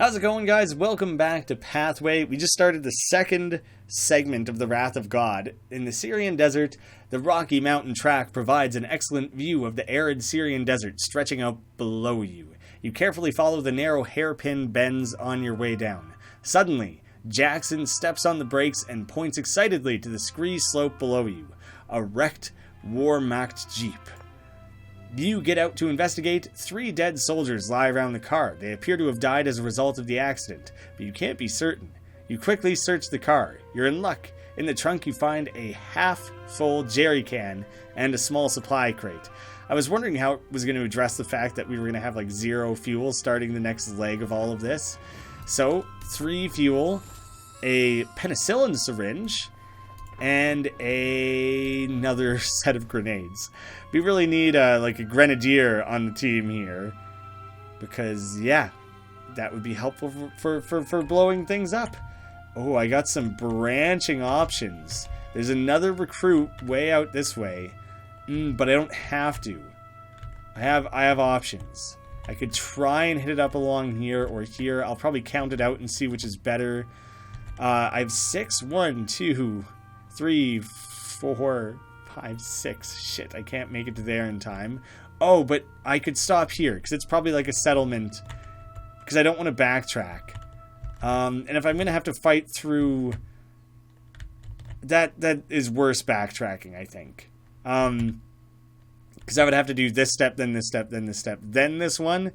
How's it going, guys? Welcome back to Pathway. We just started the second segment of the Wrath of God. In the Syrian desert, the Rocky Mountain track provides an excellent view of the arid Syrian desert stretching out below you. You carefully follow the narrow hairpin bends on your way down. Suddenly, Jackson steps on the brakes and points excitedly to the scree slope below you. A wrecked, war-marked Jeep. You get out to investigate. 3 dead soldiers lie around the car. They appear to have died as a result of the accident, but you can't be certain. You quickly search the car. You're in luck. In the trunk you find a half-full jerry can and a small supply crate. I was wondering how it was going to address the fact that we were going to have like 0 fuel starting the next leg of all of this. So, 3 fuel, a penicillin syringe, and another set of grenades. We really need like a grenadier on the team here, because yeah, that would be helpful for blowing things up. Oh, I got some branching options. There's another recruit way out this way, but I don't have to. I have options. I could try and hit it up along here or here. I'll probably count it out and see which is better. I have 6. 1, 2, 3, 4, 5, 6. Shit, I can't make it to there in time. Oh, but I could stop here, because it's probably like a settlement, because I don't want to backtrack. And if I'm going to have to fight through... That is worse backtracking, I think. Because I would have to do this step, then this step, then this step, then this one.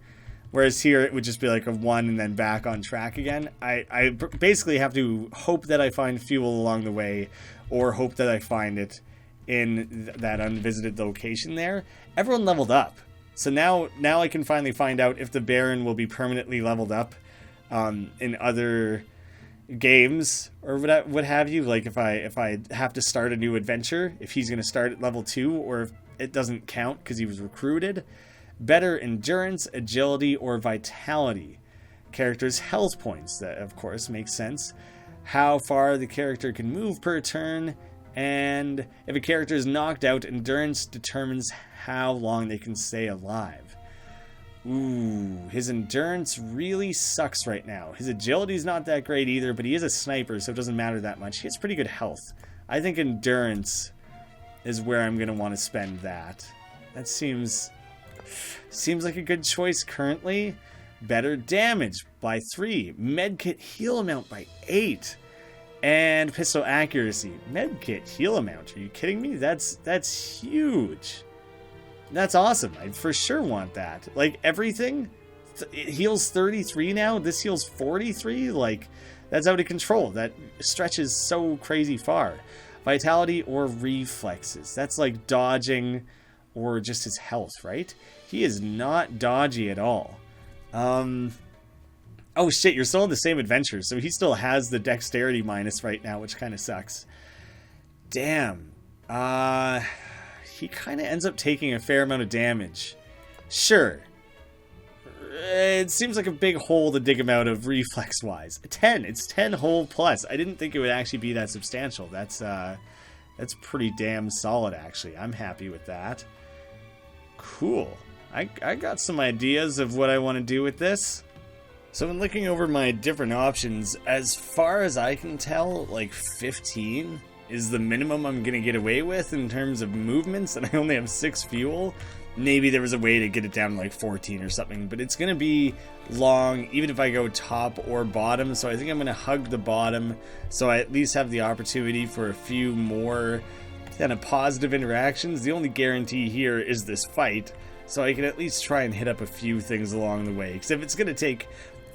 Whereas here, it would just be like a 1 and then back on track again. I basically have to hope that I find fuel along the way, or hope that I find it in that unvisited location there. Everyone leveled up. So now I can finally find out if the Baron will be permanently leveled up in other games, or what have you. Like if I have to start a new adventure, if he's going to start at level 2, or if it doesn't count because he was recruited. Better endurance, agility, or vitality. Character's health points, that of course makes sense. How far the character can move per turn, and if a character is knocked out, endurance determines how long they can stay alive. Ooh, his endurance really sucks right now. His agility's not that great either, but he is a sniper, so it doesn't matter that much. He has pretty good health. I think endurance is where I'm going to want to spend that. That seems like a good choice currently. Better damage by 3. Medkit heal amount by 8. And pistol accuracy. Medkit heal amount. Are you kidding me? That's huge. That's awesome. I for sure want that. Like everything. It heals 33 now. This heals 43. Like that's out of control. That stretches so crazy far. Vitality or reflexes. That's like dodging or just his health, right? He is not dodgy at all. Oh shit, you're still in the same adventure, so he still has the dexterity minus right now, which kind of sucks. Damn. He kind of ends up taking a fair amount of damage. Sure. It seems like a big hole to dig him out of reflex-wise. 10. It's 10 hole plus. I didn't think it would actually be that substantial. That's pretty damn solid, actually. I'm happy with that. Cool. I got some ideas of what I want to do with this. So in looking over my different options, as far as I can tell, like 15 is the minimum I'm going to get away with in terms of movements, and I only have 6 fuel. Maybe there was a way to get it down to like 14 or something, but it's going to be long, even if I go top or bottom, so I think I'm going to hug the bottom, so I at least have the opportunity for a few more kind of positive interactions. The only guarantee here is this fight, so I can at least try and hit up a few things along the way, because if it's going to take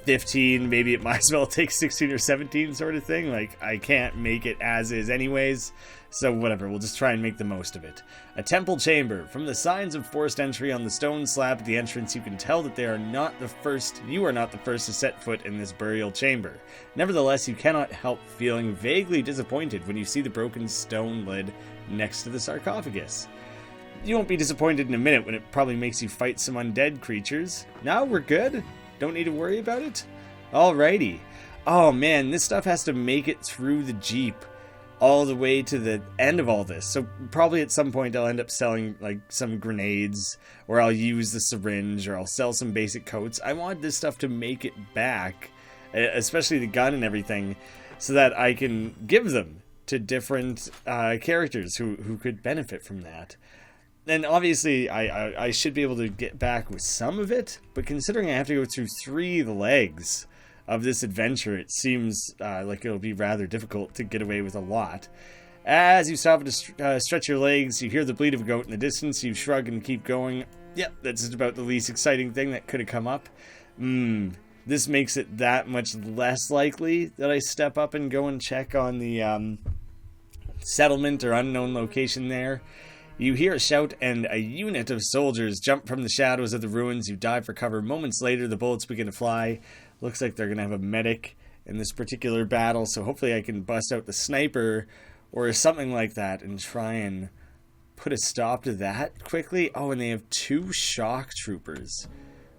15, maybe it might as well take 16 or 17 sort of thing. Like, I can't make it as is anyways, so whatever, we'll just try and make the most of it. A temple chamber. From the signs of forced entry on the stone slab at the entrance, you can tell that you are not the first to set foot in this burial chamber. Nevertheless, you cannot help feeling vaguely disappointed when you see the broken stone lid next to the sarcophagus. You won't be disappointed in a minute when it probably makes you fight some undead creatures. Now we're good? Don't need to worry about it? Alrighty. Oh man, this stuff has to make it through the Jeep all the way to the end of all this. So probably at some point I'll end up selling like some grenades, or I'll use the syringe, or I'll sell some basic coats. I want this stuff to make it back especially the gun and everything, so that I can give them to different characters who could benefit from that. And obviously, I should be able to get back with some of it, but considering I have to go through 3 legs of this adventure, it seems like it'll be rather difficult to get away with a lot. As you stop to stretch your legs, you hear the bleat of a goat in the distance. You shrug and keep going. Yep, that's just about the least exciting thing that could have come up. This makes it that much less likely that I step up and go and check on the settlement or unknown location there. You hear a shout and a unit of soldiers jump from the shadows of the ruins. You dive for cover. Moments later, the bullets begin to fly. Looks like they're going to have a medic in this particular battle, so hopefully I can bust out the sniper or something like that and try and put a stop to that quickly. Oh, and they have 2 shock troopers,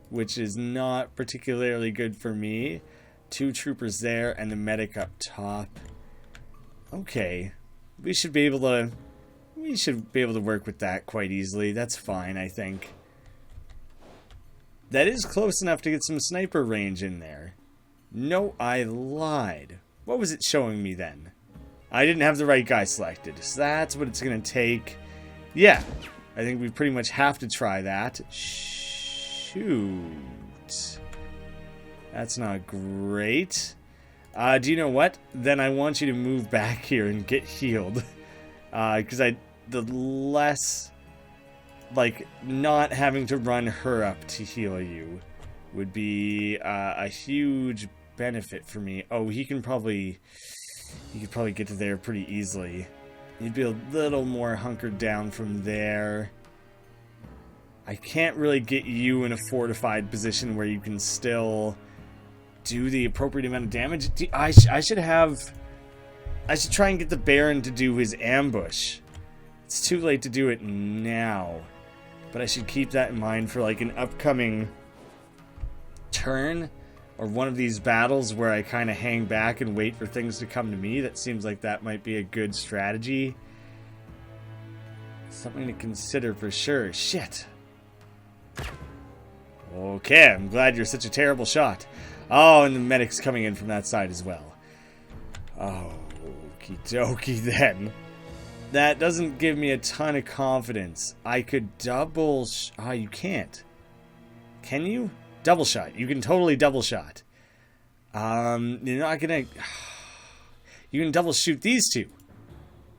which is not particularly good for me. 2 troopers there and the medic up top. Okay, we should be able to work with that quite easily. That's fine, I think. That is close enough to get some sniper range in there. No, I lied. What was it showing me then? I didn't have the right guy selected, so that's what it's going to take. Yeah, I think we pretty much have to try that. Shoot. That's not great. Do you know what? Then I want you to move back here and get healed. Because the less, like, not having to run her up to heal you would be a huge benefit for me. Oh, he could probably get to there pretty easily. You'd be a little more hunkered down from there. I can't really get you in a fortified position where you can still do the appropriate amount of damage. I should try and get the Baron to do his ambush. It's too late to do it now, but I should keep that in mind for like an upcoming turn or one of these battles where I kind of hang back and wait for things to come to me. That seems like that might be a good strategy. Something to consider for sure. Shit. Okay, I'm glad you're such a terrible shot. Oh, and the medic's coming in from that side as well. Okie dokie then. That doesn't give me a ton of confidence. I could double... you can't. Can you? Double shot. You can totally double shot. You're not gonna... You can double shoot these 2.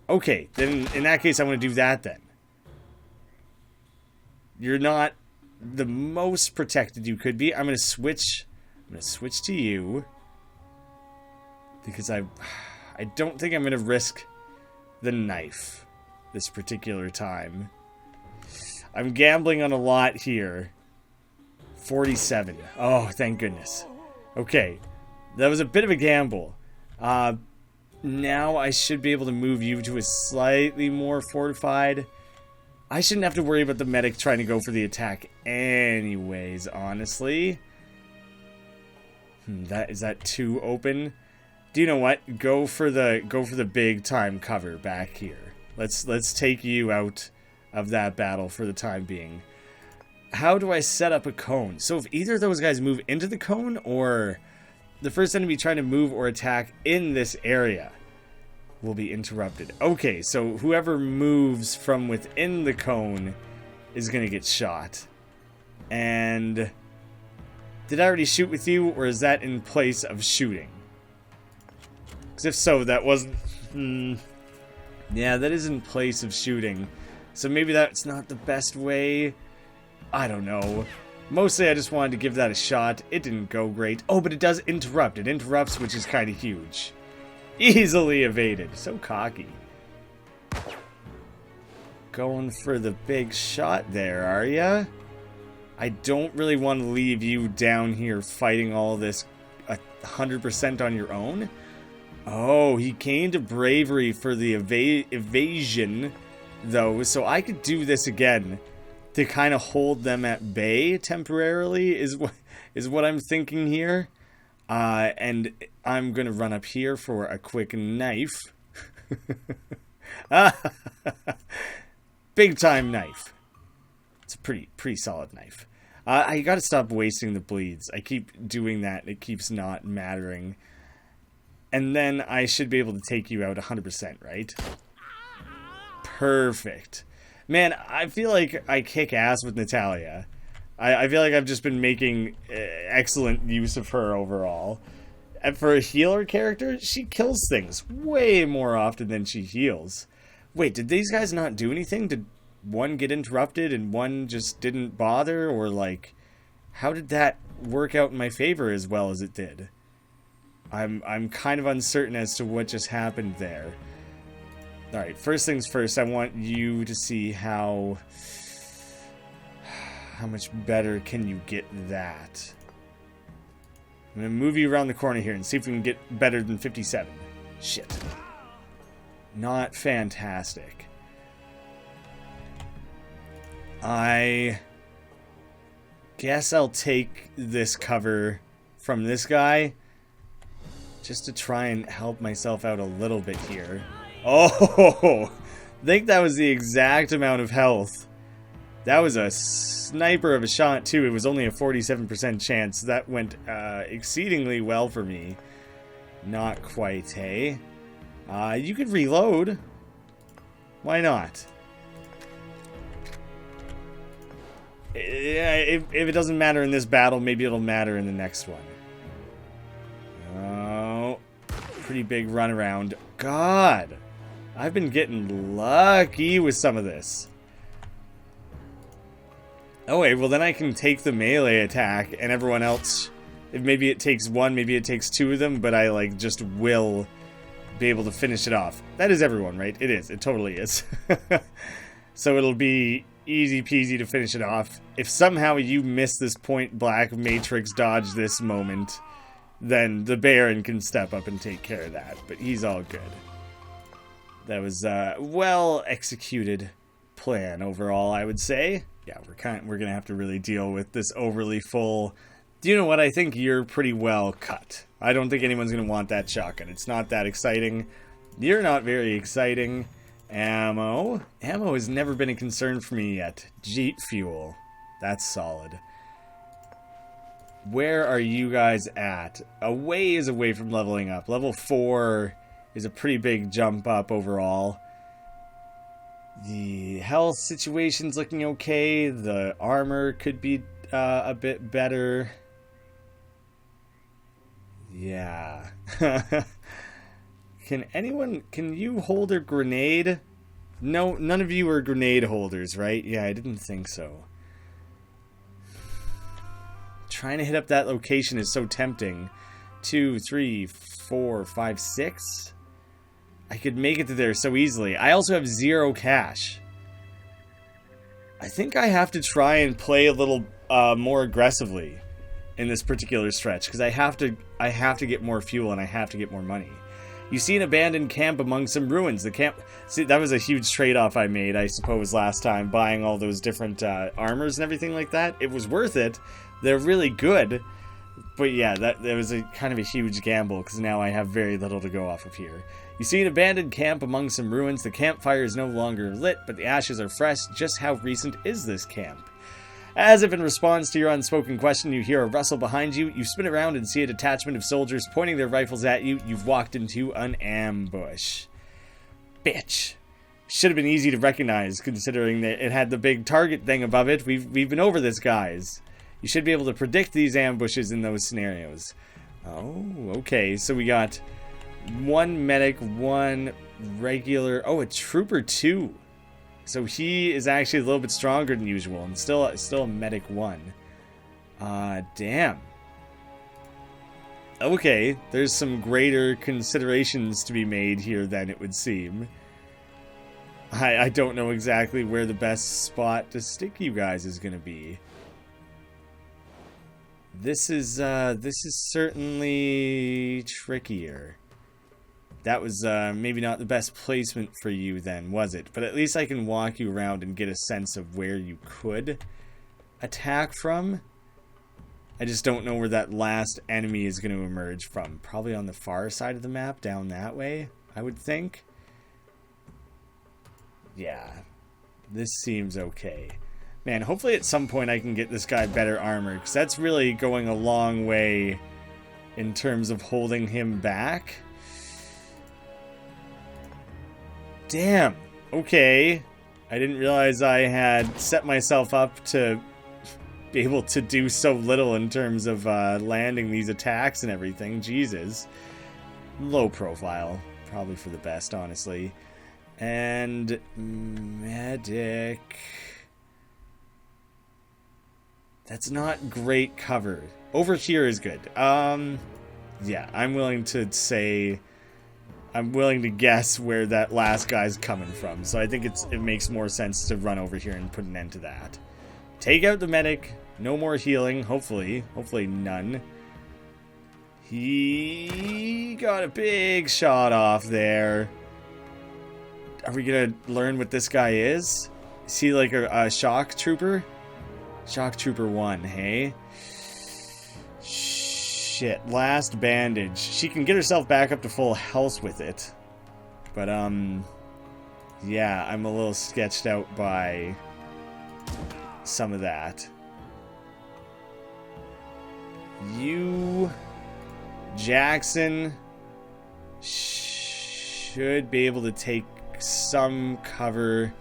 Okay, then in that case I'm gonna do that then. You're not the most protected you could be. I'm gonna switch to you. Because I don't think I'm gonna risk the knife this particular time. I'm gambling on a lot here. 47. Oh, thank goodness. Okay, that was a bit of a gamble. Now I should be able to move you to a slightly more fortified. I shouldn't have to worry about the medic trying to go for the attack anyways, honestly. Is that too open? Do you know what? Go for the big time cover back here. Let's take you out of that battle for the time being. How do I set up a cone? So if either of those guys move into the cone, or the first enemy trying to move or attack in this area will be interrupted. Okay, so whoever moves from within the cone is going to get shot. And did I already shoot with you, or is that in place of shooting? Because if so, that wasn't... Yeah, that is in place of shooting. So maybe that's not the best way. I don't know. Mostly I just wanted to give that a shot. It didn't go great. Oh, but it does interrupt. It interrupts, which is kind of huge. Easily evaded. So cocky. Going for the big shot there, are ya? I don't really want to leave you down here fighting all this 100% on your own. Oh, he came to bravery for the evasion, though, so I could do this again to kind of hold them at bay temporarily, is what I'm thinking here. And I'm going to run up here for a quick knife. Big time knife. It's a pretty solid knife. I gotta stop wasting the bleeds. I keep doing that. It keeps not mattering. And then I should be able to take you out 100%, right? Perfect. Man, I feel like I kick ass with Natalya. I feel like I've just been making excellent use of her overall. And for a healer character, she kills things way more often than she heals. Wait, did these guys not do anything? Did one get interrupted and one just didn't bother? Or, like, how did that work out in my favor as well as it did? I'm kind of uncertain as to what just happened there. Alright, first things first, I want you to see how much better can you get that. I'm going to move you around the corner here and see if we can get better than 57. Shit. Not fantastic. I guess I'll take this cover from this guy just to try and help myself out a little bit here. Oh, I think that was the exact amount of health. That was a sniper of a shot, too. It was only a 47% chance. That went exceedingly well for me. Not quite, hey? You could reload. Why not? If it doesn't matter in this battle, maybe it'll matter in the next one. Oh, pretty big runaround. God, I've been getting lucky with some of this. Oh wait, well then I can take the melee attack and everyone else, if maybe it takes one, maybe it takes two of them, but I like just will be able to finish it off. That is everyone, right? It is. It totally is. So it'll be easy peasy to finish it off. If somehow you miss this point blank matrix dodge this moment, then the Baron can step up and take care of that. But he's all good. That was a well executed plan overall, I would say. Yeah, we're gonna have to really deal with this overly full. Do you know what? I think you're pretty well cut. I don't think anyone's gonna want that shotgun. It's not that exciting. You're not very exciting. Ammo has never been a concern for me yet. Jeet fuel. That's solid. Where are you guys at? A ways away from leveling up. Level 4 is a pretty big jump up overall. The health situation's looking okay. The armor could be a bit better. Yeah. Can you hold a grenade? No, none of you are grenade holders, right? Yeah, I didn't think so. Trying to hit up that location is so tempting. 2, 3, 4, 5, 6. I could make it to there so easily. I also have 0 cash. I think I have to try and play a little more aggressively in this particular stretch because I have to get more fuel and I have to get more money. You see an abandoned camp among some ruins. The camp... See, that was a huge trade-off I made, I suppose, last time, buying all those different armors and everything like that. It was worth it. They're really good. But yeah, that was a kind of a huge gamble, because now I have very little to go off of here. You see an abandoned camp among some ruins. The campfire is no longer lit, but the ashes are fresh. Just how recent is this camp? As if in response to your unspoken question, you hear a rustle behind you. You spin around and see a detachment of soldiers pointing their rifles at you. You've walked into an ambush. Bitch. Should have been easy to recognize, considering that it had the big target thing above it. We've been over this, guys. You should be able to predict these ambushes in those scenarios. Oh, okay. So we got one medic, one regular... Oh, a trooper, too. So he is actually a little bit stronger than usual, and still a medic 1. Damn. Okay, there's some greater considerations to be made here than it would seem. I don't know exactly where the best spot to stick you guys is going to be. This is certainly trickier. That was maybe not the best placement for you then, was it? But at least I can walk you around and get a sense of where you could attack from. I just don't know where that last enemy is going to emerge from. Probably on the far side of the map, down that way, I would think. Yeah, this seems okay. Man, hopefully at some point I can get this guy better armor, because that's really going a long way in terms of holding him back. Damn. Okay. I didn't realize I had set myself up to be able to do so little in terms of landing these attacks and everything. Jesus. Low profile. Probably for the best, honestly. And medic. That's not great cover. Over here is good. Yeah, I'm willing to say, I'm willing to guess where that last guy's coming from. So I think it makes more sense to run over here and put an end to that. Take out the medic. No more healing, hopefully. Hopefully none. He got a big shot off there. Are we gonna learn what this guy is? Is he like a shock trooper? Shock trooper 1, hey? Shit, last bandage. She can get herself back up to full health with it. But, yeah, I'm a little sketched out by some of that. You, Jackson, should be able to take some cover.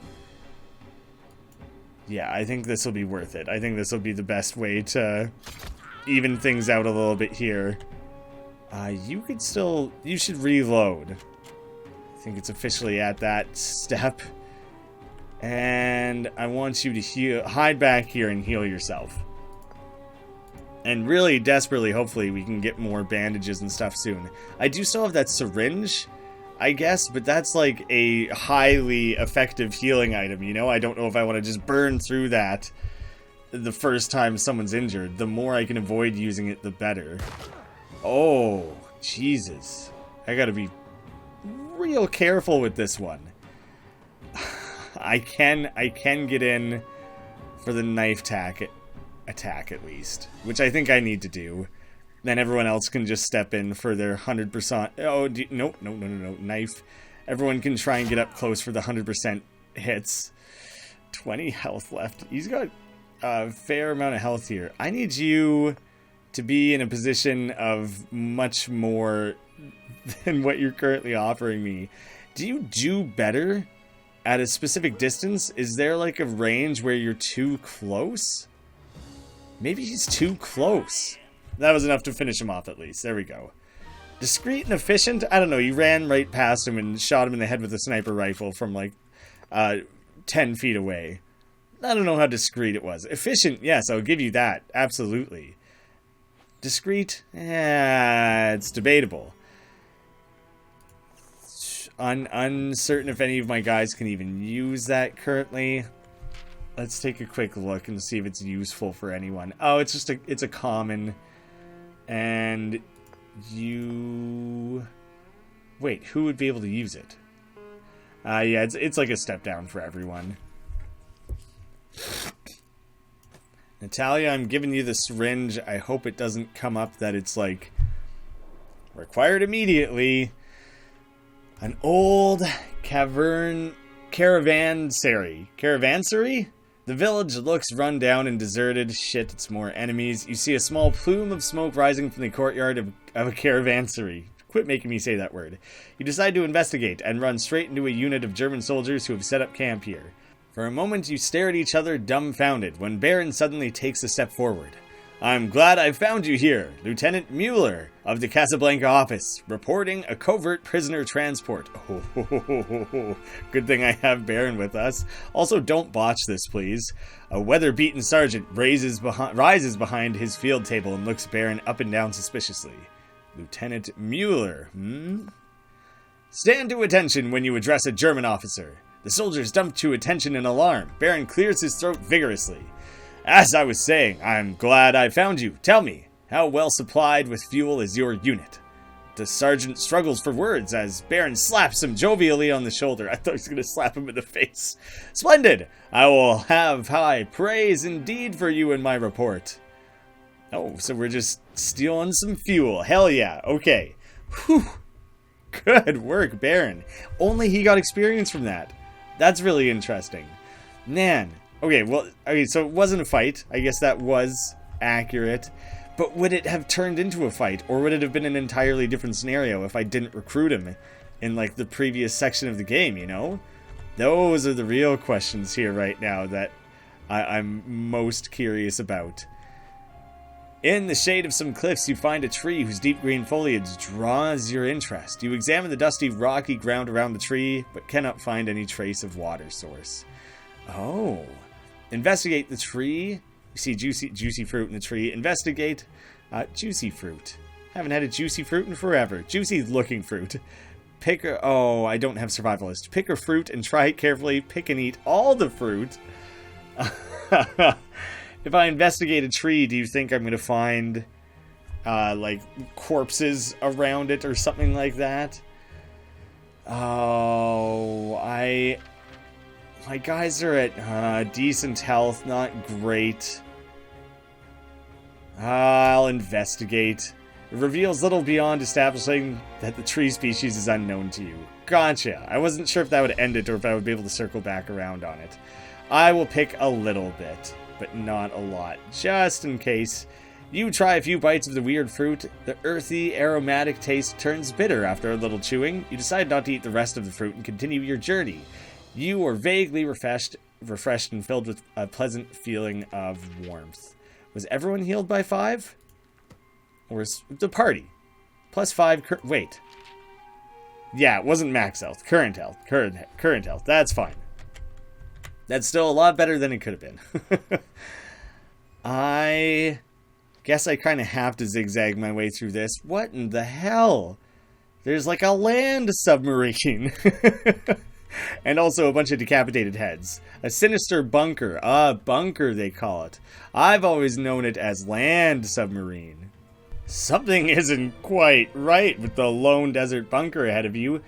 Yeah, I think this will be worth it. I think this will be the best way to even things out a little bit here. You should reload. I think it's officially at that step. And I want you to hide back here and heal yourself. And really, desperately, hopefully, we can get more bandages and stuff soon. I do still have that syringe, I guess, but that's like a highly effective healing item, you know? I don't know if I want to just burn through that the first time someone's injured. The more I can avoid using it, the better. Oh, Jesus. I gotta be real careful with this one. I can get in for the knife attack at least, which I think I need to do. Then everyone else can just step in for their 100%. Oh, no, knife. Everyone can try and get up close for the 100% hits. 20 health left. He's got a fair amount of health here. I need you to be in a position of much more than what you're currently offering me. Do you do better at a specific distance? Is there like a range where you're too close? Maybe he's too close. That was enough to finish him off at least. There we go. Discreet and efficient? I don't know. You ran right past him and shot him in the head with a sniper rifle from like 10 feet away. I don't know how discreet it was. Efficient, yes, I'll give you that. Absolutely. Discreet? It's debatable. Uncertain if any of my guys can even use that currently. Let's take a quick look and see if it's useful for anyone. Oh, it's just it's a common. And you... Wait, who would be able to use it? Yeah, it's like a step down for everyone. Natalya, I'm giving you the syringe. I hope it doesn't come up that it's like required immediately. An old caravanserai. Caravansary? The village looks run down and deserted. Shit, it's more enemies. You see a small plume of smoke rising from the courtyard of a caravansary. Quit making me say that word. You decide to investigate and run straight into a unit of German soldiers who have set up camp here. For a moment, you stare at each other dumbfounded when Baron suddenly takes a step forward. I'm glad I found you here, Lieutenant Mueller of the Casablanca office, reporting a covert prisoner transport. Oh, good thing I have Baron with us. Also, don't botch this, please. A weather-beaten sergeant rises behind his field table and looks Baron up and down suspiciously. Lieutenant Mueller, Stand to attention when you address a German officer. The soldiers jump to attention in alarm. Baron clears his throat vigorously. As I was saying, I'm glad I found you. Tell me, how well supplied with fuel is your unit? The sergeant struggles for words as Baron slaps him jovially on the shoulder. I thought he was going to slap him in the face. Splendid! I will have high praise indeed for you in my report. Oh, so we're just stealing some fuel. Hell yeah. Okay. Whew. Good work, Baron. Only he got experience from that. That's really interesting. Man, Okay, well, okay, so it wasn't a fight. I guess that was accurate. But would it have turned into a fight? Or would it have been an entirely different scenario if I didn't recruit him in, like, the previous section of the game, you know? Those are the real questions here right now that I'm most curious about. In the shade of some cliffs, you find a tree whose deep green foliage draws your interest. You examine the dusty, rocky ground around the tree, but cannot find any trace of water source. Oh. Investigate the tree. You see juicy fruit in the tree. Investigate juicy fruit. Haven't had a juicy fruit in forever. Juicy looking fruit. Pick a... Oh, I don't have survivalist. Pick a fruit and try it carefully. Pick and eat all the fruit. If I investigate a tree, do you think I'm going to find, like, corpses around it or something like that? Oh, my guys are at decent health, not great. I'll investigate. It reveals little beyond establishing that the tree species is unknown to you. Gotcha. I wasn't sure if that would end it or if I would be able to circle back around on it. I will pick a little bit, but not a lot, just in case. You try a few bites of the weird fruit. The earthy, aromatic taste turns bitter after a little chewing. You decide not to eat the rest of the fruit and continue your journey. You are vaguely refreshed and filled with a pleasant feeling of warmth. Was everyone healed by 5? Or is the party? Plus 5, wait. Yeah, it wasn't max health. Current health. Current health. That's fine. That's still a lot better than it could have been. I guess I kind of have to zigzag my way through this. What in the hell? There's like a land submarine. And also a bunch of decapitated heads. A sinister bunker. Bunker they call it. I've always known it as land submarine. Something isn't quite right with the lone desert bunker ahead of you.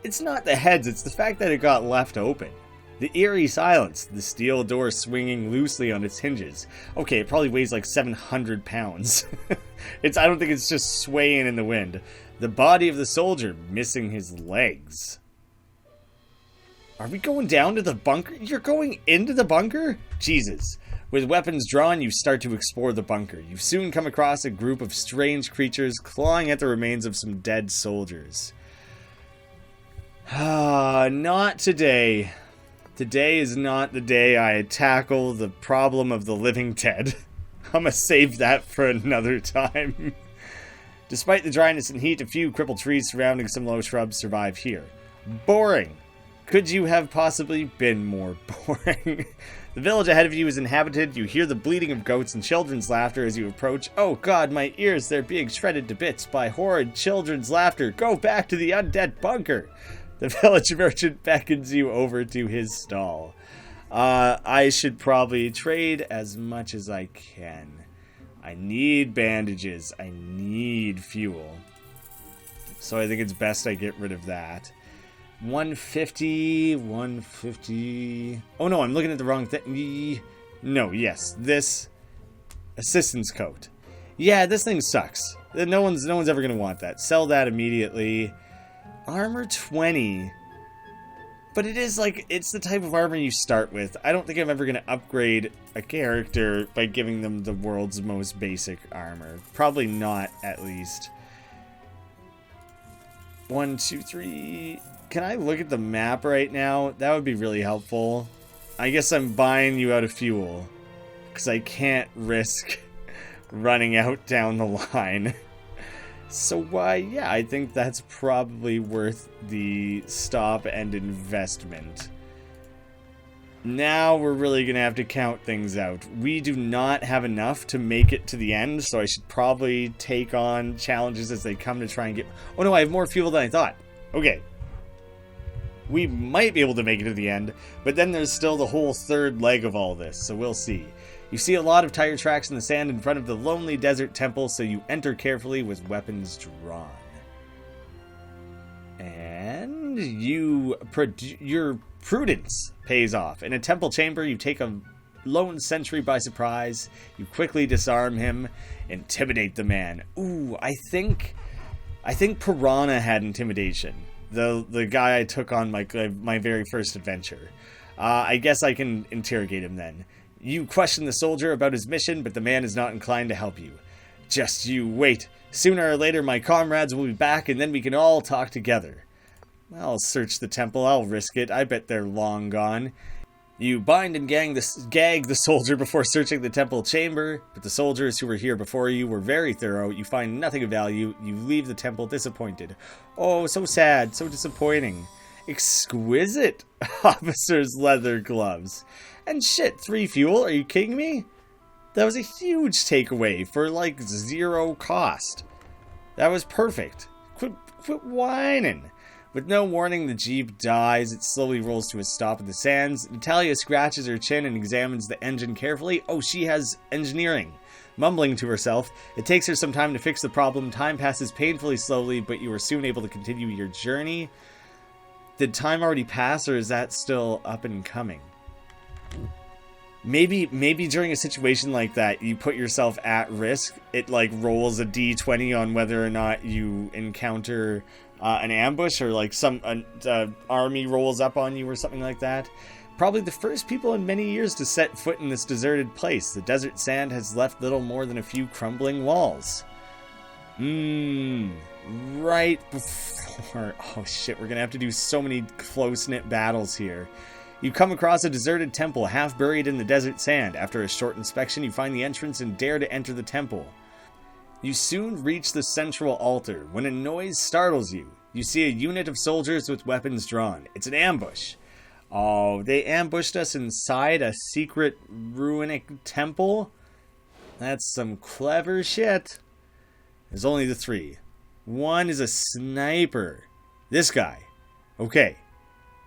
It's not the heads, it's the fact that it got left open. The eerie silence, the steel door swinging loosely on its hinges. Okay, it probably weighs like 700 pounds. I don't think it's just swaying in the wind. The body of the soldier missing his legs. Are we going down to the bunker? You're going into the bunker? Jesus. With weapons drawn, you start to explore the bunker. You soon come across a group of strange creatures clawing at the remains of some dead soldiers. Not today. Today is not the day I tackle the problem of the living dead. I'm gonna save that for another time. Despite the dryness and heat, a few crippled trees surrounding some low shrubs survive here. Boring. Could you have possibly been more boring? The village ahead of you is inhabited. You hear the bleating of goats and children's laughter as you approach. Oh god, my ears, they're being shredded to bits by horrid children's laughter. Go back to the undead bunker. The village merchant beckons you over to his stall. I should probably trade as much as I can. I need bandages. I need fuel. So I think it's best I get rid of that. 150. Oh no, I'm looking at the wrong thing. No, yes, this assistance coat. Yeah, this thing sucks. No one's ever gonna want that. Sell that immediately. Armor 20. But it is like, it's the type of armor you start with. I don't think I'm ever gonna upgrade a character by giving them the world's most basic armor. Probably not, at least. 1, 2, 3. Can I look at the map right now? That would be really helpful. I guess I'm buying you out of fuel, because I can't risk running out down the line. So yeah, I think that's probably worth the stop and investment. Now we're really going to have to count things out. We do not have enough to make it to the end, so I should probably take on challenges as they come to try and get... Oh no, I have more fuel than I thought. Okay. We might be able to make it to the end, but then there's still the whole third leg of all this, so we'll see. You see a lot of tire tracks in the sand in front of the lonely desert temple, so you enter carefully with weapons drawn. And your prudence pays off. In a temple chamber, you take a lone sentry by surprise. You quickly disarm him, intimidate the man. Ooh, I think Piranha had intimidation. The guy I took on my very first adventure. I guess I can interrogate him then. You question the soldier about his mission, but the man is not inclined to help you. Just you wait. Sooner or later my comrades will be back and then we can all talk together. I'll search the temple, I'll risk it. I bet they're long gone. You bind and gag the soldier before searching the temple chamber, but the soldiers who were here before you were very thorough. You find nothing of value. You leave the temple disappointed. Oh, so sad, so disappointing. Exquisite officer's leather gloves. And shit, 3 fuel? Are you kidding me? That was a huge takeaway for like 0 cost. That was perfect. Quit whining. With no warning, the jeep dies. It slowly rolls to a stop in the sands. Natalya scratches her chin and examines the engine carefully. Oh, she has engineering. Mumbling to herself, it takes her some time to fix the problem. Time passes painfully slowly, but you are soon able to continue your journey. Did time already pass, or is that still up and coming? Maybe during a situation like that, you put yourself at risk. It like rolls a d20 on whether or not you encounter an ambush, or like some army rolls up on you or something like that. Probably the first people in many years to set foot in this deserted place. The desert sand has left little more than a few crumbling walls. Right before... Oh shit, we're gonna have to do so many close-knit battles here. You come across a deserted temple half buried in the desert sand. After a short inspection, you find the entrance and dare to enter the temple. You soon reach the central altar when a noise startles you. You see a unit of soldiers with weapons drawn. It's an ambush. Oh, they ambushed us inside a secret runic temple? That's some clever shit. There's only the 3. One is a sniper. This guy. Okay.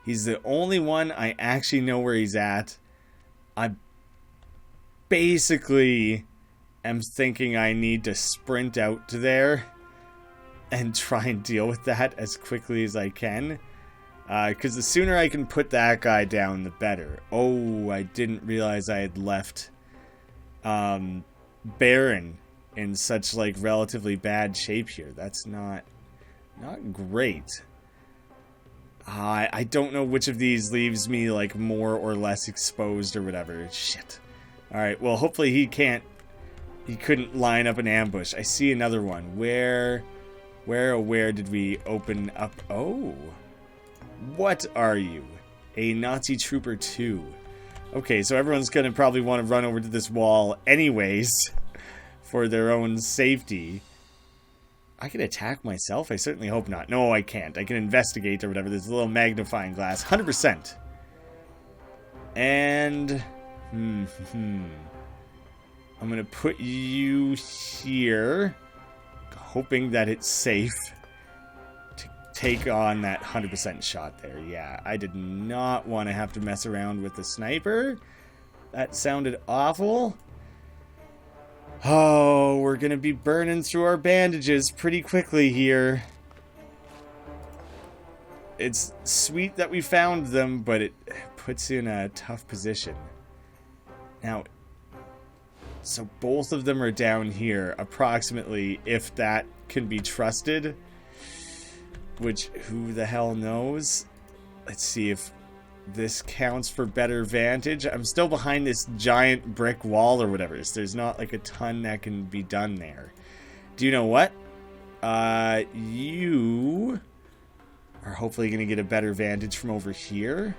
He's the only one I actually know where he's at. I basically am thinking I need to sprint out to there and try and deal with that as quickly as I can. Because the sooner I can put that guy down, the better. Oh, I didn't realize I had left Baron in such like relatively bad shape here. That's not great. I don't know which of these leaves me like more or less exposed or whatever. Shit. Alright, well hopefully he couldn't line up an ambush. I see another one. Where did we open up? Oh. What are you? A Nazi Trooper 2. Okay, so everyone's going to probably want to run over to this wall anyways for their own safety. I can attack myself? I certainly hope not. No, I can't. I can investigate or whatever. There's a little magnifying glass. 100%. And... I'm going to put you here, hoping that it's safe to take on that 100% shot there. Yeah, I did not want to have to mess around with the sniper. That sounded awful. Oh, we're going to be burning through our bandages pretty quickly here. It's sweet that we found them, but it puts you in a tough position. Now, so both of them are down here, approximately, if that can be trusted. Which, who the hell knows? Let's see if this counts for better vantage. I'm still behind this giant brick wall or whatever, so there's not like a ton that can be done there. Do you know what? You are hopefully going to get a better vantage from over here.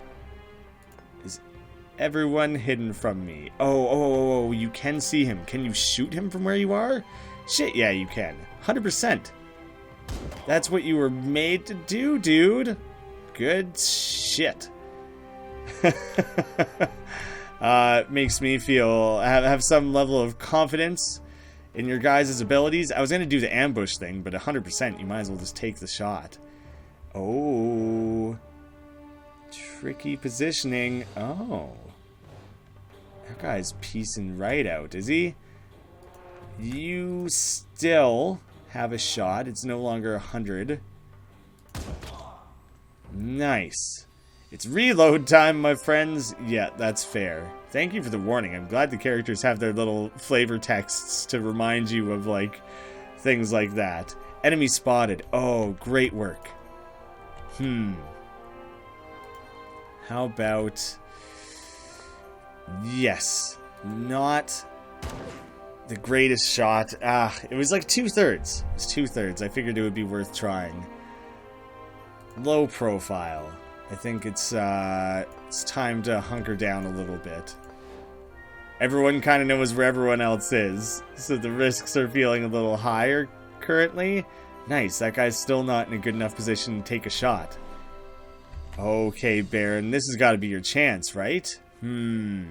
Is everyone hidden from me? Oh, you can see him. Can you shoot him from where you are? Shit, yeah, you can. 100%. That's what you were made to do, dude. Good shit. Makes me feel have some level of confidence in your guys' abilities. I was going to do the ambush thing, but 100% you might as well just take the shot. Oh, tricky positioning. Oh, that guy's piecing right out, is he? You still have a shot. It's no longer 100. Nice. It's reload time, my friends. Yeah, that's fair. Thank you for the warning. I'm glad the characters have their little flavor texts to remind you of, like, things like that. Enemy spotted. Oh, great work. How about... Yes. Not the greatest shot. It was like 2/3. It was 2/3. I figured it would be worth trying. Low profile. I think it's time to hunker down a little bit. Everyone kind of knows where everyone else is, so the risks are feeling a little higher currently. Nice, that guy's still not in a good enough position to take a shot. Okay, Baron, this has got to be your chance, right? In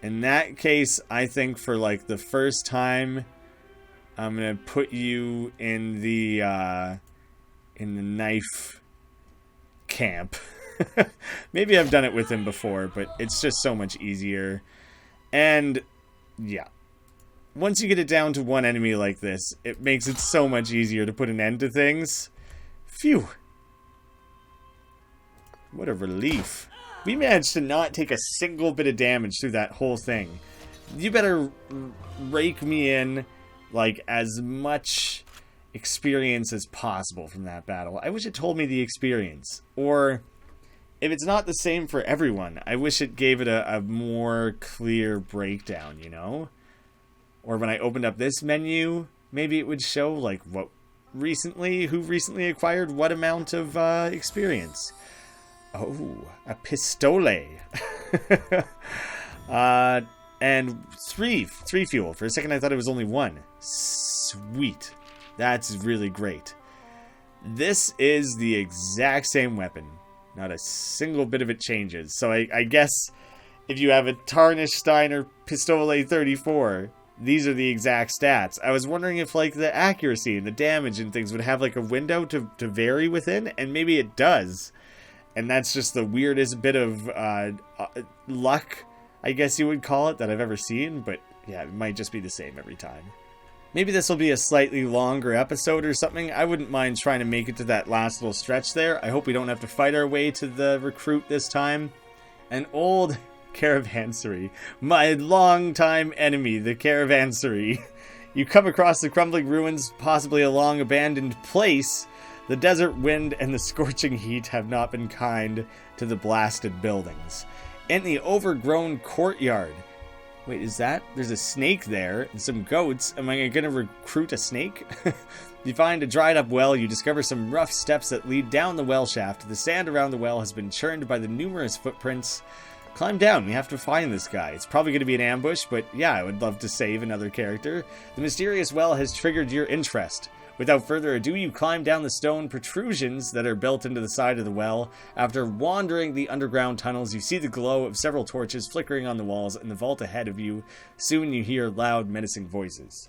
that case, I think for like the first time, I'm gonna put you in the knife camp. Maybe I've done it with him before, but it's just so much easier. And yeah, once you get it down to one enemy like this, it makes it so much easier to put an end to things. Phew. What a relief. We managed to not take a single bit of damage through that whole thing. You better rake me in like as much experience as possible from that battle. I wish it told me the experience. Or if it's not the same for everyone, I wish it gave it a more clear breakdown, you know? Or when I opened up this menu, maybe it would show like who recently acquired what amount of experience. Oh, a pistole. And three fuel. For a second I thought it was only one. Sweet. That's really great. This is the exact same weapon. Not a single bit of it changes. So I guess if you have a Tarnished Steiner Pistole 34, these are the exact stats. I was wondering if like the accuracy and the damage and things would have like a window to vary within, and maybe it does. And that's just the weirdest bit of luck, I guess you would call it, that I've ever seen. But yeah, it might just be the same every time. Maybe this will be a slightly longer episode or something. I wouldn't mind trying to make it to that last little stretch there. I hope we don't have to fight our way to the recruit this time. An old caravansary. My longtime enemy, the caravansary. You come across the crumbling ruins, possibly a long abandoned place. The desert wind and the scorching heat have not been kind to the blasted buildings. In the overgrown courtyard. Wait, is that? There's a snake there and some goats. Am I going to recruit a snake? You find a dried up well. You discover some rough steps that lead down the well shaft. The sand around the well has been churned by the numerous footprints. Climb down. We have to find this guy. It's probably going to be an ambush, but yeah, I would love to save another character. The mysterious well has triggered your interest. Without further ado, you climb down the stone protrusions that are built into the side of the well. After wandering the underground tunnels, you see the glow of several torches flickering on the walls in the vault ahead of you. Soon you hear loud, menacing voices.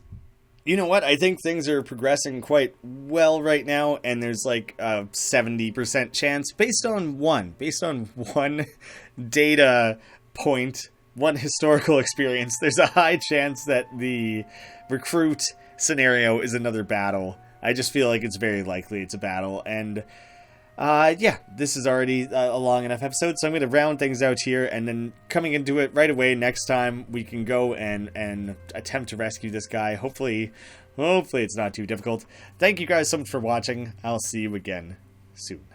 You know what? I think things are progressing quite well right now, and there's like a 70% chance based on one data point, one historical experience. There's a high chance that the recruit scenario is another battle. I just feel like it's very likely it's a battle, and yeah, this is already a long enough episode, so I'm going to round things out here, and then coming into it right away next time, we can go and attempt to rescue this guy. Hopefully it's not too difficult. Thank you guys so much for watching. I'll see you again soon.